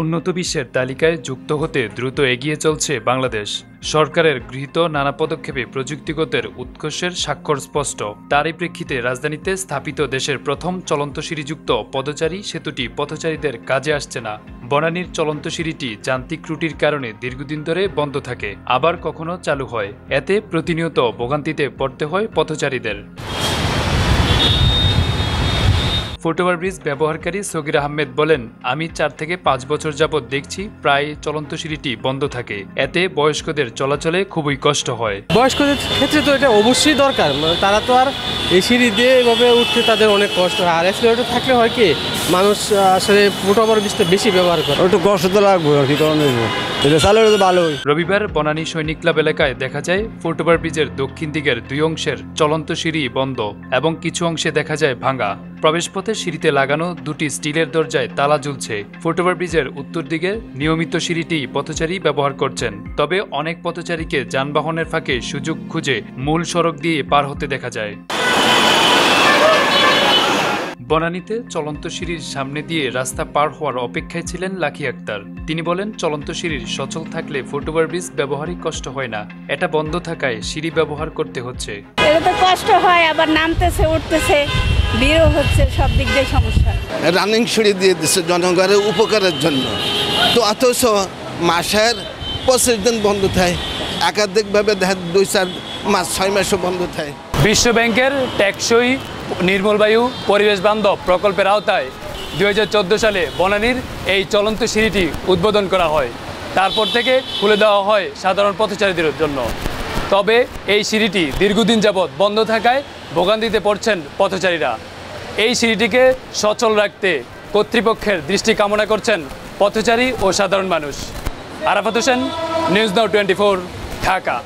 উন্নত বিশ্বের তালিকায় যুক্ত হতে দ্রুত এগিয়ে চলছে বাংলাদেশ। সরকারের গৃহীত নানা পদক্ষেপে প্রযুক্তিগতের উৎকর্ষের স্বাক্ষর স্পষ্ট। তারই প্রেক্ষিতে রাজধানীতে স্থাপিত দেশের প্রথম চলন্ত সিঁড়িযুক্ত পদচারী সেতুটি পথচারীদের কাজে আসছে না। বনানীর চলন্ত সিঁড়িটি যান্ত্রিক ত্রুটির কারণে দীর্ঘদিন ধরে বন্ধ থাকে, আবার কখনো চালু হয়। এতে প্রতিনিয়ত ভোগান্তিতে পড়তে হয় পথচারীদের। ফুটওভারব্রিজ ব্যবহারকারী সগির আহমেদ বলেন, আমি 4 থেকে 5 বছর যাবৎ দেখছি প্রায় চলন্ত সিঁড়িটি বন্ধ থাকে। এতে বয়স্কদের চলাচলে খুবই কষ্ট হয়। বয়স্কদের ক্ষেত্রে তো এটা অবশ্যই দরকার, তারা তো আর এই সিঁড়ি দিয়ে এভাবে উঠতে তাদের অনেক কষ্ট হয়। আর এক্সিলেটর থাকলে হয় কি, মানুষ আসলে ফুটওভারব্রিজটা বেশি ব্যবহার করে। একটু কষ্ট তো লাগবে আর কি, কারণ এটা চালু হলে ভালো। রবিবার বনানী সৈনিক ক্লাব এলাকায় দেখা যায় ফুটওভারব্রিজের দক্ষিণ দিকের 2 অংশের চলন্ত সিঁড়ি বন্ধ এবং কিছু অংশে দেখা যায় ভাঙা। প্রবেশপথে সিঁড়িতে লাগানো 2টি স্টিলের দরজায় তালা ঝুলছে। ফুটওভারব্রিজের উত্তর দিকের নিয়মিত সিঁড়িটি পথচারী ব্যবহার করছেন, তবে অনেক পথচারীকে যানবাহনের ফাঁকে সুযোগ খুঁজে মূল সড়ক দিয়ে পার হতে দেখা যায়। বনানীতে চলন্ত সিঁড়ির সামনে দিয়ে রাস্তা পার হওয়ার অপেক্ষায় ছিলেন লাকি আক্তার। তিনি বলেন, চলন্ত সিঁড়ির সচল থাকলে ফুটওভারব্রিজ ব্যবহারই কষ্ট হয় না, এটা বন্ধ থাকায় সিঁড়ি ব্যবহার করতে হচ্ছে। এটা তো কষ্ট হয়, আবার নামতেছে উঠতেছে, ভিড়ও হচ্ছে, সব দিক দিয়ে সমস্যা। রানিং সিঁড়ি দিয়ে দিচ্ছে জনগণের উপকারের জন্য, তো অথচ মাসের 25 দিন বন্ধ থাকে, একাধিকভাবে 2-4 মাস 6 মাসও বন্ধ থাকে। বিশ্ব ব্যাংকের টেকসই নির্মলবায়ু পরিবেশ বান্ধব প্রকল্পের আওতায় 2014 সালে বনানীর এই চলন্ত সিঁড়িটি উদ্বোধন করা হয়। তারপর থেকে খুলে দেওয়া হয় সাধারণ পথচারীদের জন্য। তবে এই সিঁড়িটি দীর্ঘদিন যাবৎ বন্ধ থাকায় ভোগান্তিতে পড়ছেন পথচারীরা। এই সিঁড়িটিকে সচল রাখতে কর্তৃপক্ষের দৃষ্টি কামনা করছেন পথচারী ও সাধারণ মানুষ। Arafat Hossain, news now 24, Dhaka.